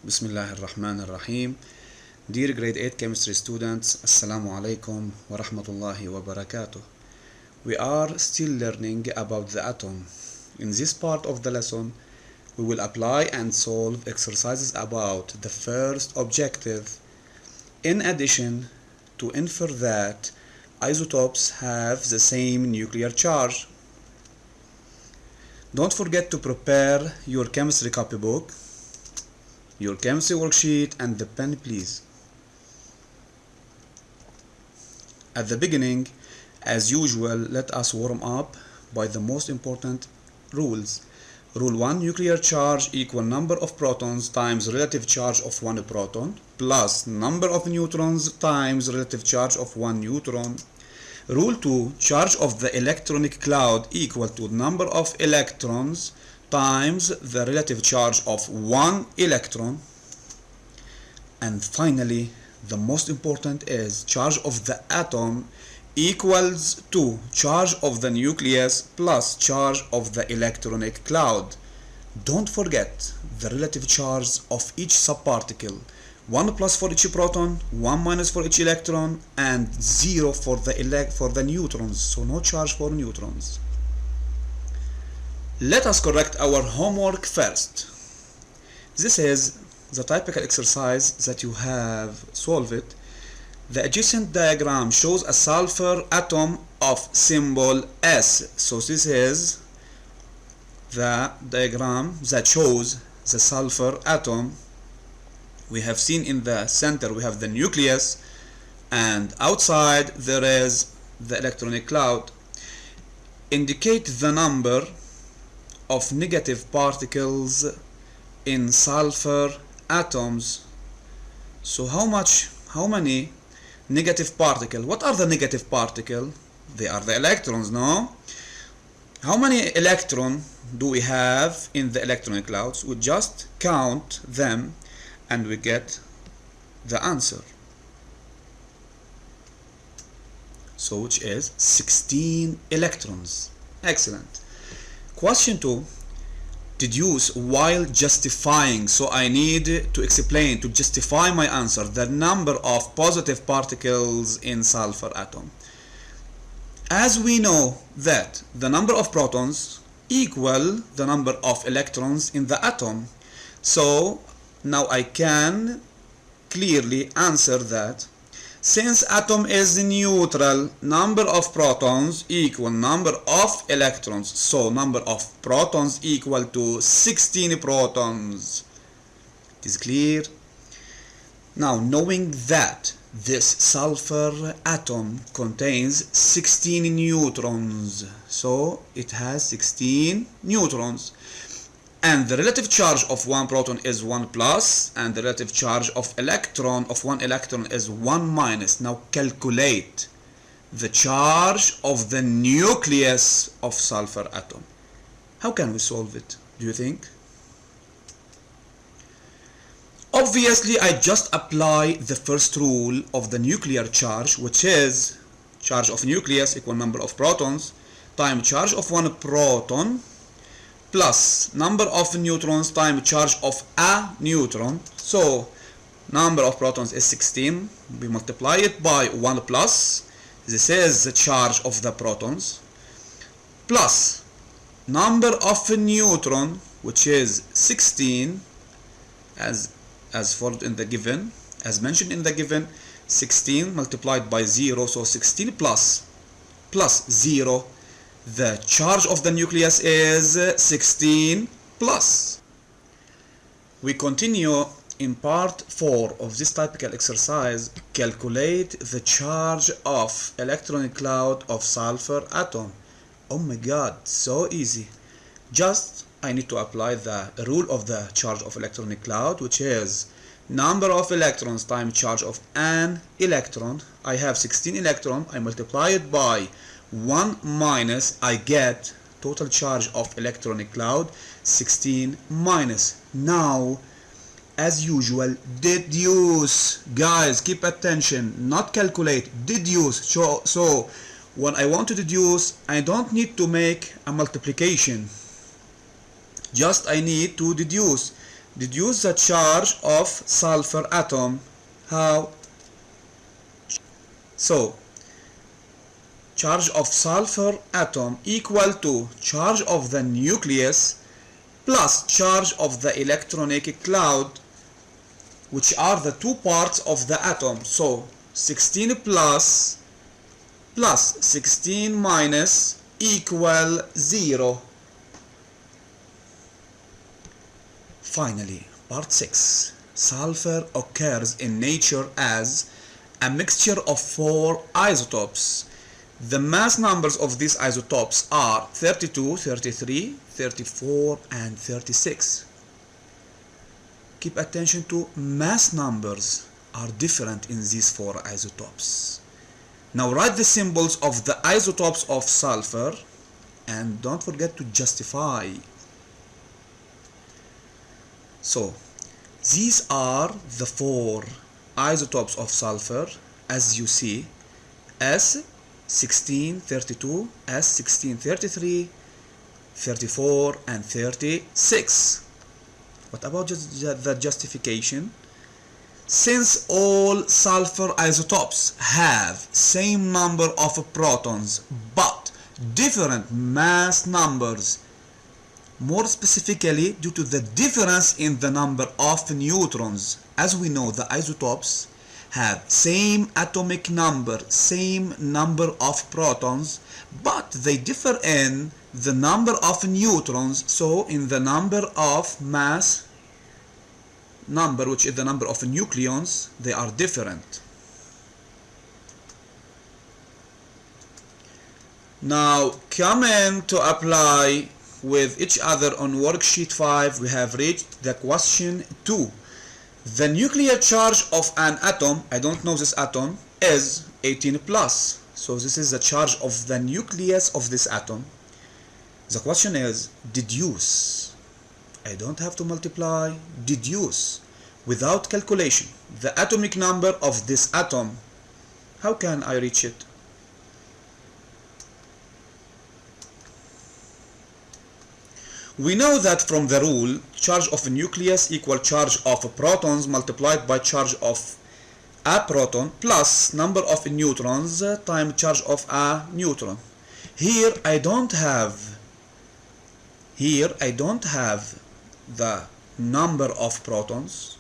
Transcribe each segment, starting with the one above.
Bismillah ar-Rahman ar-Rahim. Dear grade 8 chemistry students, Assalamu alaikum wa rahmatullahi wa barakatuh. We are still learning about the atom. In this part of the lesson, we will apply and solve exercises about the first objective, in addition to infer that isotopes have the same nuclear charge. Don't forget to prepare your chemistry copybook, your chemistry worksheet, and the pen, please. At the beginning, as usual, let us warm up by the most important rules. Rule 1, nuclear charge equal number of protons times relative charge of one proton plus number of neutrons times relative charge of one neutron. Rule 2, charge of the electronic cloud equal to number of electrons times the relative charge of one electron. And finally, the most important is charge of the atom equals to charge of the nucleus plus charge of the electronic cloud. Don't forget the relative charge of each subparticle. 1 plus for each proton, 1 minus for each electron, and 0 for the neutrons, so no charge for neutrons. Let us correct our homework first. This is the typical exercise that you have solved. The adjacent diagram shows a sulfur atom of symbol S. So this is the diagram that shows the sulfur atom. We have seen in the center we have the nucleus, and outside there is the electronic cloud. Indicate the number of negative particles in sulfur atoms. So how many negative particles? What are the negative particles? They are the electrons, no? How many electrons do we have in the electronic clouds? We just count them and we get the answer. So which is 16 electrons. Excellent. Question 2, deduce while justifying. So I need to explain, to justify my answer, the number of positive particles in sulfur atom. As we know that the number of protons equal the number of electrons in the atom, so now I can clearly answer that since atom is neutral, number of protons equal number of electrons, so number of protons equal to 16 protons. It is clear? Now, knowing that this sulfur atom contains 16 neutrons, so it has 16 neutrons, and the relative charge of one proton is 1 plus, and the relative charge of one electron is 1 minus. Now calculate the charge of the nucleus of sulfur atom. How can we solve it, do you think? Obviously, I just apply the first rule of the nuclear charge, which is charge of nucleus equal number of protons times charge of one proton plus number of neutrons times charge of a neutron. So number of protons is 16. We multiply it by 1 plus. This is the charge of the protons, plus number of neutron, which is 16, as followed in the given, as mentioned in the given, 16 multiplied by 0, so 16 plus 0. The charge of the nucleus is 16 plus. We continue in part 4 of this typical exercise. Calculate the charge of electronic cloud of sulfur atom. Oh my god, so easy. Just I need to apply the rule of the charge of electronic cloud, which is number of electrons times charge of an electron. I have 16 electrons. I multiply it by 1 minus, I get total charge of electronic cloud 16 minus. Now, as usual, deduce. Guys, keep attention, not calculate, deduce. So when I want to deduce, I don't need to make a multiplication, just I need to deduce. Deduce the charge of sulfur atom. How? So, charge of sulfur atom equal to charge of the nucleus plus charge of the electronic cloud, which are the two parts of the atom. So 16 plus 16 minus equal 0. Finally, part 6. Sulfur occurs in nature as a mixture of 4 isotopes. The mass numbers of these isotopes are 32, 33, 34, and 36. Keep attention to mass numbers are different in these 4 isotopes. Now write the symbols of the isotopes of sulfur and don't forget to justify. So these are the 4 isotopes of sulfur, as you see: S1632, S1633, 34, and 36. What about the justification? Since all sulfur isotopes have same number of protons but different mass numbers, more specifically due to the difference in the number of neutrons. As we know, the isotopes have same atomic number, same number of protons, but they differ in the number of neutrons, so in the number of mass number, which is the number of nucleons, they are different. Now coming to apply with each other on worksheet 5, we have reached the question 2. The nuclear charge of an atom, I don't know this atom, is 18 plus. So this is the charge of the nucleus of this atom. The question is deduce. I don't have to multiply. Deduce without calculation the atomic number of this atom. How can I reach it? We know that from the rule, charge of a nucleus equal charge of protons multiplied by charge of a proton plus number of neutrons times charge of a neutron. Here I don't have the number of protons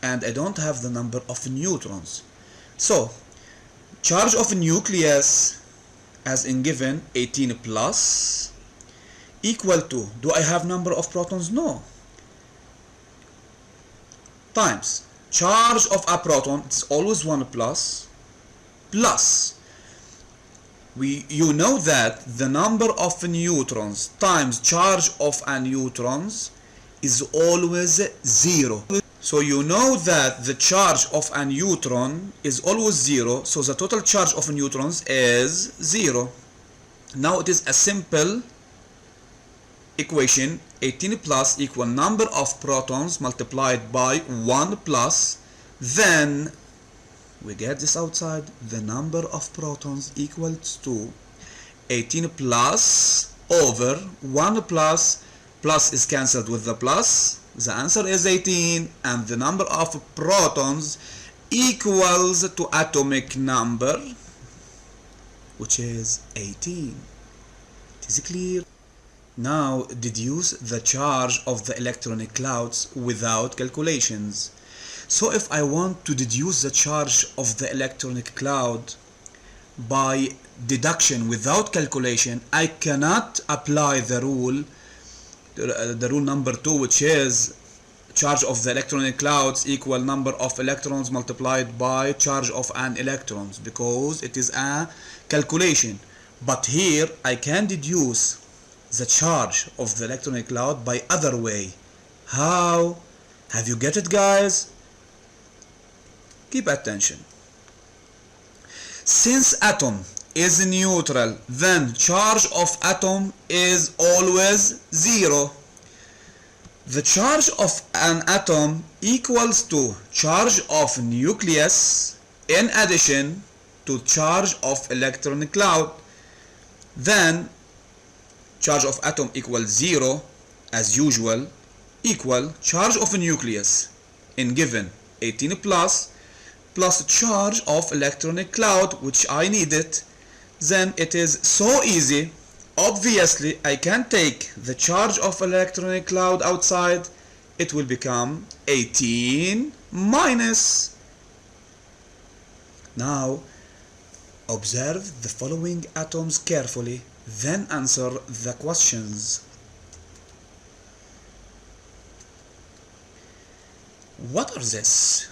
and I don't have the number of neutrons. So charge of a nucleus as in given 18 plus equal to, do I have number of protons? No. Times charge of a proton, it's always 1 plus, plus you know that the number of neutrons times charge of a neutrons is always 0. So you know that the charge of a neutron is always 0, so the total charge of neutrons is 0. Now it is a simple equation. 18 plus equal number of protons multiplied by 1 plus, then we get this outside, the number of protons equals to 18 plus over 1 plus, plus is cancelled with the plus, the answer is 18, and the number of protons equals to atomic number, which is 18. It is clear? Now deduce the charge of the electronic clouds without calculations. So if I want to deduce the charge of the electronic cloud by deduction without calculation, I cannot apply the rule number 2, which is charge of the electronic clouds equal number of electrons multiplied by charge of an electrons, because it is a calculation. But here I can deduce the charge of the electronic cloud by other way. How? Have you get it, guys? Keep attention. Since atom is neutral, then charge of atom is always 0. The charge of an atom equals to charge of nucleus in addition to charge of electronic cloud. Then charge of atom equals 0 as usual, equal charge of a nucleus in given 18 plus charge of electronic cloud, which I needed, then it is so easy. Obviously, I can take the charge of electronic cloud outside. It will become 18 minus. Now, observe the following atoms carefully, then answer the questions. What are this?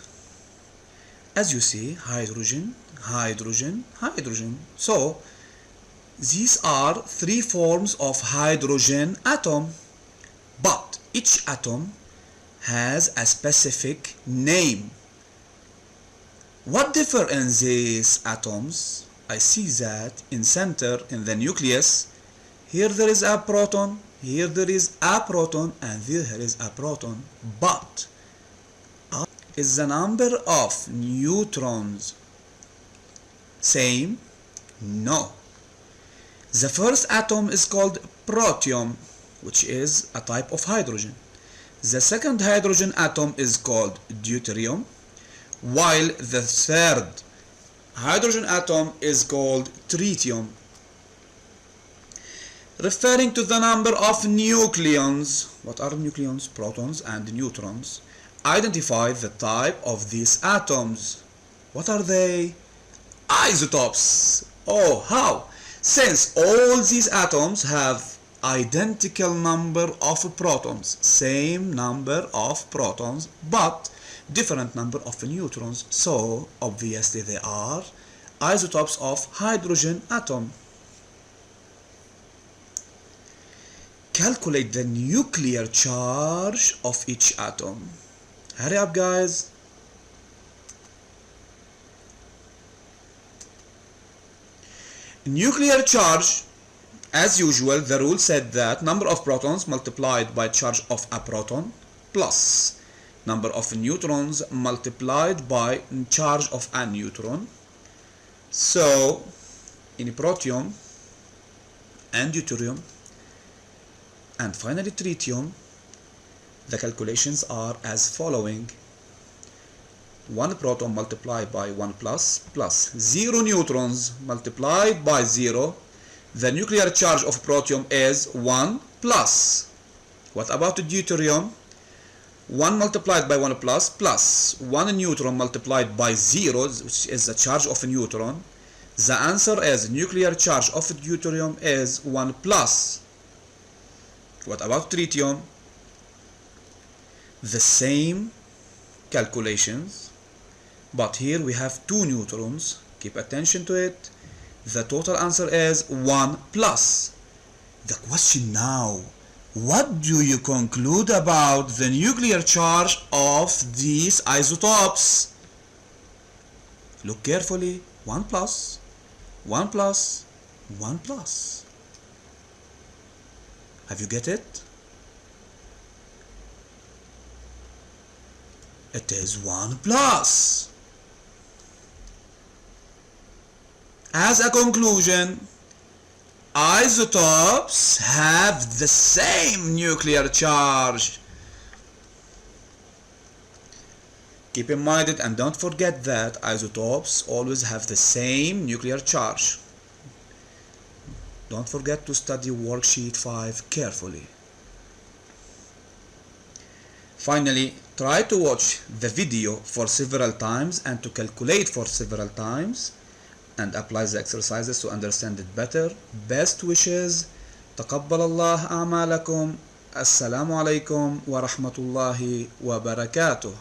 As you see, hydrogen, hydrogen, hydrogen. So, these are three forms of hydrogen atom, but each atom has a specific name. What differ in these atoms? I see that in center, in the nucleus, here there is a proton, here there is a proton, and there is a proton, but is the number of neutrons same? No. The first atom is called protium, which is a type of hydrogen. The second hydrogen atom is called deuterium, while the third hydrogen atom is called tritium. Referring to the number of nucleons, what are nucleons? Protons and neutrons. Identify the type of these atoms. What are they? Isotopes. Oh, how? Since all these atoms have identical number of protons, same number of protons, but different number of neutrons, so obviously they are isotopes of hydrogen atom. Calculate the nuclear charge of each atom. Hurry up, guys. Nuclear charge, as usual, the rule said that number of protons multiplied by charge of a proton plus number of neutrons multiplied by charge of a neutron. So, in protium and deuterium and finally tritium, the calculations are as following. 1 proton multiplied by 1 plus 0 neutrons multiplied by 0. The nuclear charge of protium is 1 plus. What about deuterium? 1 multiplied by 1 plus 1 neutron multiplied by 0, which is the charge of a neutron. The answer is nuclear charge of deuterium is 1 plus. What about tritium? The same calculations, but here we have 2 neutrons. Keep attention to it. The total answer is 1 plus. The question now, what do you conclude about the nuclear charge of these isotopes? Look carefully. 1 plus, 1 plus, 1 plus. Have you get it? It is 1 plus. As a conclusion, isotopes have the same nuclear charge. Keep in mind it and don't forget that isotopes always have the same nuclear charge. Don't forget to study worksheet 5 carefully. Finally, try to watch the video for several times and to calculate for several times and apply the exercises to understand it better. Best wishes. تقبل الله أعمالكم. السلام عليكم ورحمة الله وبركاته.